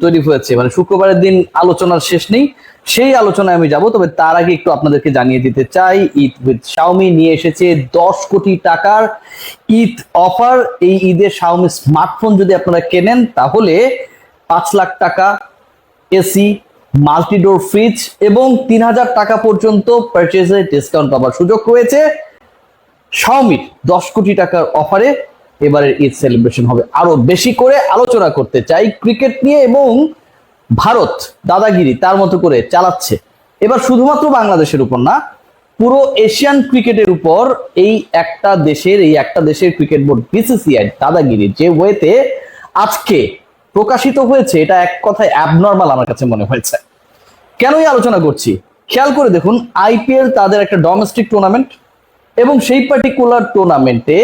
তৈরি হয়েছে, মানে শুক্রবারের দিন আলোচনার শেষ নেই, সেই আলোচনায় আমি যাব। তবে তার আগে একটু আপনাদেরকে জানিয়ে দিতে চাই, ঈদ উইথ শাওমি নিয়ে এসেছে 10 কোটি টাকার ঈদ অফার। এই ঈদে শাওমি স্মার্টফোন যদি আপনারা কেনেন তাহলে 5 লাখ টাকা এসি, মাল্টিডোর ফ্রিজ এবং 3000 টাকা পর্যন্ত পারচেজে ডিসকাউন্ট পাওয়ার সুযোগ রয়েছে। শাওমির 10 কোটি টাকার অফারে এবারের ঈদ সেলিব্রেশন হবে। আরো বেশি করে আলোচনা করতে চাই ক্রিকেট নিয়ে, এবং ভারত দাদাগিরি তার মতো করে চালাচ্ছে এবার শুধুমাত্র বাংলাদেশের উপর না, পুরো এশিয়ান ক্রিকেটের উপর এই একটা দেশের ক্রিকেট বোর্ড বিসিসিআই দাদাগিরি যে ওয়েতে আজকে প্রকাশিত হয়েছে, এটা এক কথায় অ্যাবনর্মাল আমার কাছে মনে হয়েছে। কেনই আলোচনা করছি খেয়াল করে দেখুন, আইপিএল তাদের একটা ডোমেস্টিক টুর্নামেন্ট, এবং সেই পার্টিকুলার টুর্নামেন্টে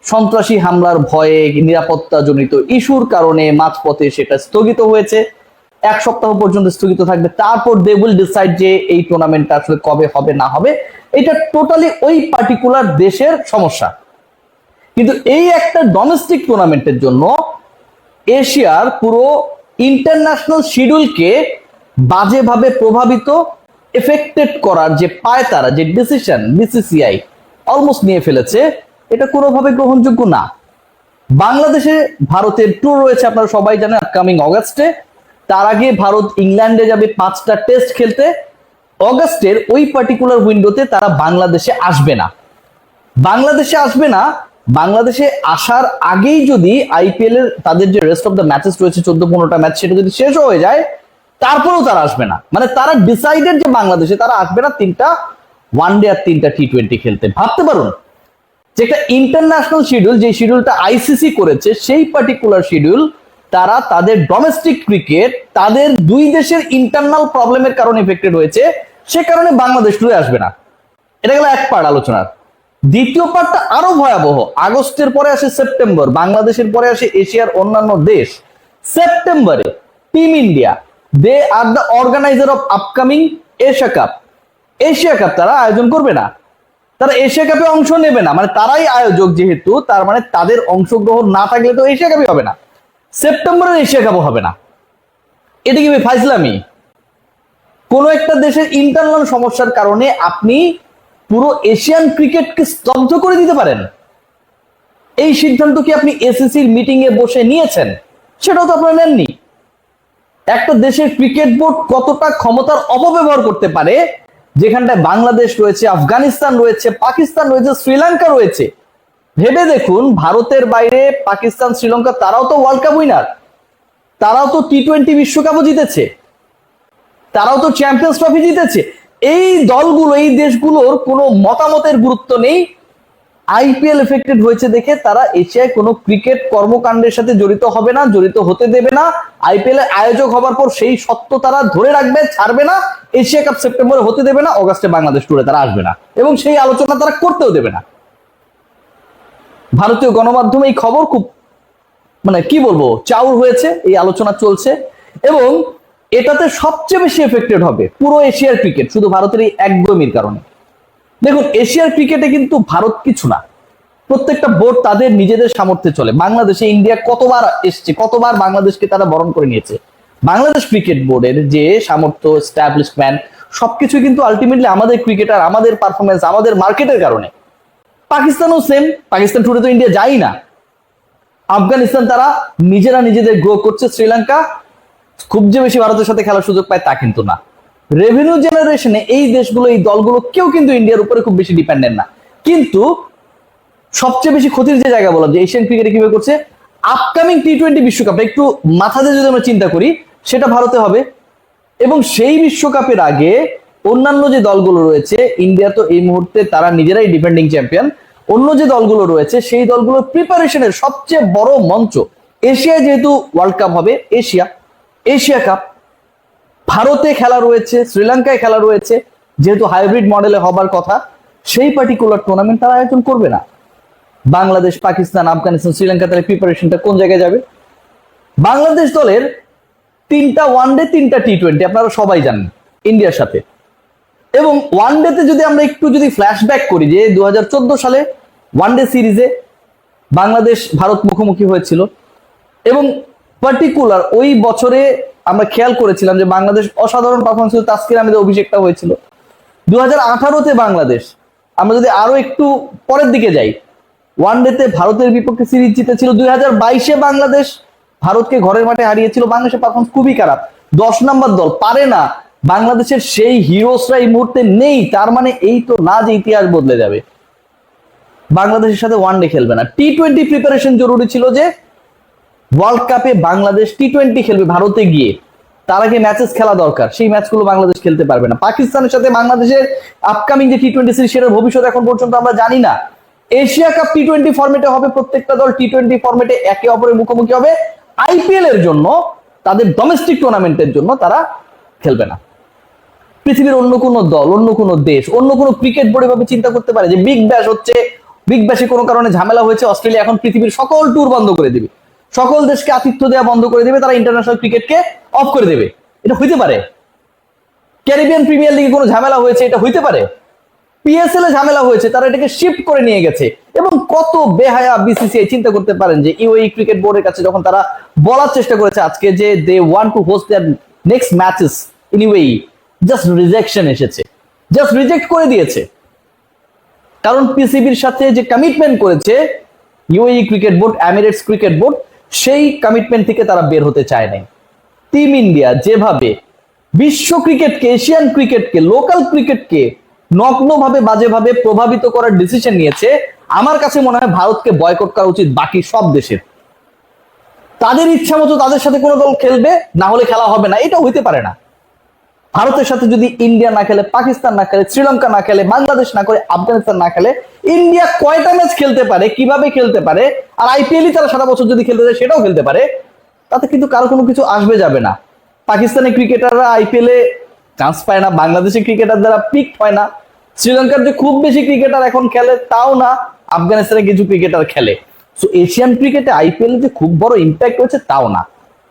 সন্ত্রাসী হামলার ভয়ে নিরাপত্তাজনিত ইস্যুর কারণে মাঝপথে সেটা স্থগিত হয়েছে। 1 সপ্তাহ পর্যন্ত স্থগিত থাকবে, তারপর দে উইল ডিসাইড যে এই টুর্নামেন্টটা আসলে কবে হবে না হবে। এটা টোটালি ওই পার্টিকুলার দেশের সমস্যা। কিন্তু এই একটা ডোমেস্টিক টুর্নামেন্টের জন্য এশিয়ার পুরো ইন্টারন্যাশনাল শিডিউলকে বাজেভাবে প্রভাবিত, এফেক্টেড করার যে পায়তারা, যে ডিসিশন বিসিসিআই অলমোস্ট নিয়ে ফেলেছে, এটা কোনোভাবে গ্রহণযোগ্য না। বাংলাদেশে ভারতের ট্যুর রয়েছে, আপনারা সবাই জানেন, আপকামিং অগাস্টে। তার আগে ভারত ইংল্যান্ডে যাবে 5টা টেস্ট খেলতে। অগাস্টের ওই পার্টিকুলার উইন্ডোতে তারা বাংলাদেশে আসবে না। বাংলাদেশে আসার আগেই যদি আইপিএল এর তাদের যে রেস্ট অফ দ্য ম্যাচেস রয়েছে 14-15টা ম্যাচ, সেটা যদি শেষ হয়ে যায়, তারপরেও তারা আসবে না। মানে তারা ডিসাইডেড যে বাংলাদেশে তারা আসবে না 3টা ওয়ানডে আর 3টা টি20 খেলতে। ভাবতে পারুন যে একটা ইন্টারন্যাশনাল শিডিউল, যে শিডিউলটা আইসিসি করেছে, সেই পার্টিকুলার শিডিউল তারা তাদের ডোমেস্টিক ক্রিকেট তাদের দুই দেশের ইন্টারনাল প্রবলেমের কারণে এফেক্টেড হয়েছে, সে কারণে বাংলাদেশ টুরে আসবে না। এটা গেল এক পার্ট আলোচনার। দ্বিতীয় পার্টটা আরো ভয়াবহ। আগস্টের পরে আসে সেপ্টেম্বর, বাংলাদেশের পরে আসে এশিয়ার অন্যান্য দেশ। সেপ্টেম্বরে team India, they are the organizer of upcoming Asia cup তারা আয়োজন করবে না, তারা এশিয়া কাপে অংশ নেবে না। মানে তারাই আয়োজক যেহেতু, তার মানে তাদের অংশগ্রহণ না থাকলে তো এশিয়া কাপই হবে না, সেপ্টেম্বরের এশিয়া কাপও হবে না। এটা কি ফাইজলামি? কোন একটা দেশের ইন্টারনাল সমস্যার কারণে আপনি পুরো এশিয়ান ক্রিকেটকে স্তব্ধ করে দিতে পারেন? এই সিদ্ধান্ত কি আপনি এসিসির মিটিং এ বসে নিয়েছেন? সেটাও তো আপনারা নেননি। একটা দেশের ক্রিকেট বোর্ড কতটা ক্ষমতার অপব্যবহার করতে পারে, যেখানটায় বাংলাদেশ রয়েছে, আফগানিস্তান রয়েছে, পাকিস্তান রয়েছে, শ্রীলঙ্কা রয়েছে। ভেবে দেখুন, ভারতের বাইরে পাকিস্তান, শ্রীলঙ্কা, তারাও তো ওয়ার্ল্ড কাপ উইনার, তারাও তো টি20 বিশ্বকাপও জিতেছে, তারাও তো চ্যাম্পিয়ন্স ট্রফি জিতেছে। এই দলগুলো, এই দেশগুলোর কোনো মতামতের গুরুত্ব নেই। আইপিএল এফেক্টেড হয়েছে দেখে তারা এশিয়ায় কোনো ক্রিকেট কর্মকাণ্ডের সাথে জড়িত হবে না, জড়িত হতে দেবে না। আইপিএল এর আয়োজক হবার পর সেই সত্য তারা ধরে রাখবে, ছাড়বে না। এশিয়া কাপ সেপ্টেম্বরে হতে দেবে না, অগাস্টে বাংলাদেশ টুরে তারা আসবে না, এবং সেই আলোচনা তারা করতেও দেবে না। ভারতীয় গণমাধ্যমে এই খবর খুব, মানে কি বলবো, চাউর হয়েছে, এই আলোচনা চলছে। এবং এটাতে সবচেয়ে বেশি এফেক্টেড হবে পুরো এশিয়ার ক্রিকেট, শুধু ভারতের এই একদমই কারণে। দেখুন, এশিয়ার ক্রিকেটে কিন্তু ভারত কিছু না, প্রত্যেকটা বোর্ড তাদের নিজেদের সামর্থ্যে চলে। বাংলাদেশে ইন্ডিয়া কতবার এসছে, কতবার বাংলাদেশকে তারা বরণ করে নিয়েছে। বাংলাদেশ ক্রিকেট বোর্ডের যে সামর্থ্য, এস্টাবলিশমেন্ট, সবকিছু কিন্তু আলটিমেটলি আমাদের ক্রিকেটার, আমাদের পারফরমেন্স, আমাদের মার্কেটের কারণে। পাকিস্তানও সেম, পাকিস্তান টুরে তো ইন্ডিয়া যাই না। আফগানিস্তান তারা নিজেরা নিজেদের গ্রো করছে। শ্রীলঙ্কা খুব যে বেশি ভারতের সাথে খেলার সুযোগ পায় তা কিন্তু না। রেভিনিউ জেনারেশনে এই দেশগুলো, এই দলগুলো কেউ কিন্তু ইন্ডিয়ার উপরে খুব বেশি ডিপেন্ডেন্ট না। কিন্তু সবচেয়ে বেশি ক্ষতির যে জায়গা বললাম যে এশিয়ান ক্রিকেটে কিভাবে করছে, আপকামিং টি20 বিশ্বকাপে একটু মাথাতে যদি আমরা চিন্তা করি, সেটা ভারতে হবে। এবং সেই বিশ্বকাপের আগে অন্যান্য যে দলগুলো রয়েছে, ইন্ডিয়া তো এই মুহূর্তে তারা নিজেরাই ডিফেন্ডিং চ্যাম্পিয়ন, অন্য যে দলগুলো রয়েছে সেই দলগুলোর প্রিপারেশনের সবচেয়ে বড় মঞ্চ এশিয়ায়, যেহেতু ওয়ার্ল্ড কাপ হবে, এশিয়া কাপ, ভারতে খেলা রয়েছে, শ্রীলঙ্কায় খেলা রয়েছে, যেহেতু হাইব্রিড মডেলে হবার কথা, সেই পার্টিকুলার টুর্নামেন্ট তারা আয়োজন করবে না। বাংলাদেশ, পাকিস্তান, আফগানিস্তান, শ্রীলঙ্কা, তাদের প্রিপারেশনটা কোন জায়গায় যাবে? বাংলাদেশ দলের 3টা ওয়ানডে, 3টা টি20 আপনারা সবাই জানেন ইন্ডিয়ার সাথে। এবং ওয়ানডেতে যদি আমরা একটু যদি ফ্ল্যাশব্যাক করি, যে 2014 সালে ওয়ানডে সিরিজে বাংলাদেশ ভারত মুখোমুখি হয়েছিল, এবং পার্টিকুলার ওই বছরে আমরা খেয়াল করেছিলাম যে বাংলাদেশ অসাধারণ পারফরমেন্স ছিল, তাসকিন আহমেদের অভিষেকটা হয়েছিল। 2018-তে বাংলাদেশ, আমরা যদি আরো একটু পরের দিকে যাই, ওয়ানডেতে ভারতের বিপক্ষে সিরিজ জিতেছিল। 2022-এ বাংলাদেশ ভারতকে ঘরের মাঠে হারিয়েছিল। বাংলাদেশের পারফরমেন্স খুবই খারাপ, 10 নম্বর দল, পারে না। বাংলাদেশের সেই হিরোসরা এই মুহূর্তে নেই, তার মানে এই তো না যে ইতিহাস বদলে যাবে। বাংলাদেশের সাথে ওয়ানডে খেলবে না, টি-20 প্রিপারেশন জরুরি ছিল যে ওয়ার্ল্ড কাপে বাংলাদেশ টি-20 খেলবে ভারতে গিয়ে, তার আগে ম্যাচেস খেলা দরকার। সেই ম্যাচগুলো বাংলাদেশ খেলতে পারবে না। পাকিস্তানের সাথে বাংলাদেশের আপকামিং যে টি-20 সিরিজ, সেটার ভবিষ্যৎ এখন পর্যন্ত আমরা জানি না। এশিয়া কাপ টি-20 ফরম্যাটে হবে, প্রত্যেকটা দল টি-20 ফরম্যাটে একে অপরের মুখোমুখি হবে। আইপিএল এর জন্য, তাদের ডোমেস্টিক টুর্নামেন্টের জন্য তারা খেলবে না। পৃথিবীর অন্য কোনো দল, অন্য কোনো দেশ, অন্য কোনো ক্রিকেট বোর্ড এভাবে চিন্তা করতে পারে যে বিগ ব্যাশ হচ্ছে, বিগ ব্যাশে কোনো কারণে ঝামেলা হয়েছে, অস্ট্রেলিয়া এখন পৃথিবীর সকল ট্যুর বন্ধ করে দিবে, সকল দেশকে আতিথ্য দেওয়া বন্ধ করে দেবে, তারা ইন্টারন্যাশনাল ক্রিকেটকে অফ করে দেবে? এটা হইতে পারে? ক্যারিবিয়ান প্রিমিয়ার লিগে কোনো ঝামেলা হয়েছে, এটা হইতে পারে? পিএসএল এ ঝামেলা হয়েছে, তারা এটাকে শিফট করে নিয়ে গেছে। এবং কত বেহায়া বিসিসিআই, চিন্তা করতে পারেন যে ইউএই ক্রিকেট বোর্ডের কাছে যখন তারা বলার চেষ্টা করেছে আজকে যে they want to host their next matches in UAE, just rejection এসেছে, জাস্ট রিজেক্ট করে দিয়েছে। কারণ পিসিবির সাথে যে কমিটমেন্ট করেছে UAE cricket board, Emirates cricket board, সেই কমিটমেন্ট থেকে তারা বের হতে চায় নাই। টিম ইন্ডিয়া যেভাবে বিশ্ব ক্রিকেটকে, এশিয়ান ক্রিকেটকে, লোকাল ক্রিকেটকে নগ্নভাবে, বাজেভাবে প্রভাবিত করার ডিসিশন নিয়েছে, আমার কাছে মনে হয় ভারতকে বয়কট করা উচিত বাকি সব দেশের। তাদের ইচ্ছা মতো তাদের সাথে কোনো দল খেলবে, না হলে খেলা হবে না, এটা হইতে পারে না। ভারতের সাথে যদি ইন্ডিয়া না খেলে, পাকিস্তান না খেলে, শ্রীলঙ্কা না খেলে, বাংলাদেশ না করে, আফগানিস্তান না খেলে, ইন্ডিয়া কয়টা ম্যাচ খেলতে পারে, কিভাবে খেলতে পারে, আর আইপিএলই তারা সারা বছর যদি খেলতে যায় সেটাও খেলতে পারে, তাতে কিন্তু কারো কোনো কিছু আসবে যাবে না। পাকিস্তানি ক্রিকেটাররা আইপিএলে চান্স পায় না, বাংলাদেশি ক্রিকেটার দ্বারা পিক হয় না, শ্রীলঙ্কার যে খুব বেশি ক্রিকেটার এখন খেলে তাও না, আফগানিস্তানে কিছু ক্রিকেটার খেলে। সো এশিয়ান ক্রিকেটে আইপিএল যে খুব বড় ইম্প্যাক্ট হয়েছে তাও না,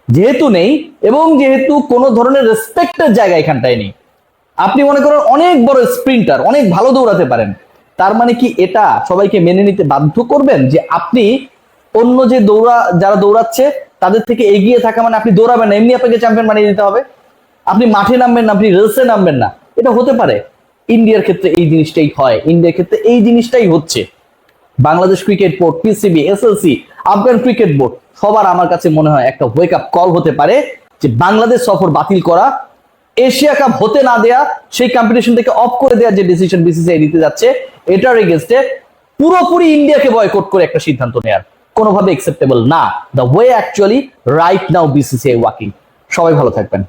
যেহেতু নেই, এবং যেহেতু কোনো ধরনের রেসপেক্টের জায়গা এখানটায় নেই। আপনি মনে করেন অনেক বড় স্প্রিন্টার, অনেক ভালো দৌড়াতে পারেন, তার মানে কি এটা সবাইকে মেনে নিতে বাধ্য করবেন যে আপনি অন্য যে যারা দৌড়াচ্ছে তাদের থেকে এগিয়ে থাকা মানে আপনি দৌড়াবেন না, এমনি আপনাকে চ্যাম্পিয়ন বানিয়ে দিতে হবে? আপনি মাঠে নামবেন না, আপনি রেসে নামবেন না, এটা হতে পারে? ইন্ডিয়ার ক্ষেত্রে এই জিনিসটাই হয়, ইন্ডিয়ার ক্ষেত্রে এই জিনিসটাই হচ্ছে। Bangladesh cricket board, PCB, SLC, Afghan cricket board, সবার আমার কাছে মনে হয় একটা ওয়েক আপ কল হতে পারে যে বাংলাদেশ সফর বাতিল করা, এশিয়া কাপ হতে না দেয়া, সেই কম্পিটিশন থেকে অফ করে দেওয়ার যে ডিসিশন বিসিসিআই নিতে যাচ্ছে, এটার এগেইনস্টে পুরোপুরি ইন্ডিয়াকে বয়কট করে একটা সিদ্ধান্ত নেয়ার কোনোভাবে অ্যাকসেপ্টেবল না। The way actually right now BCCI working. সবাই ভালো থাকবেন।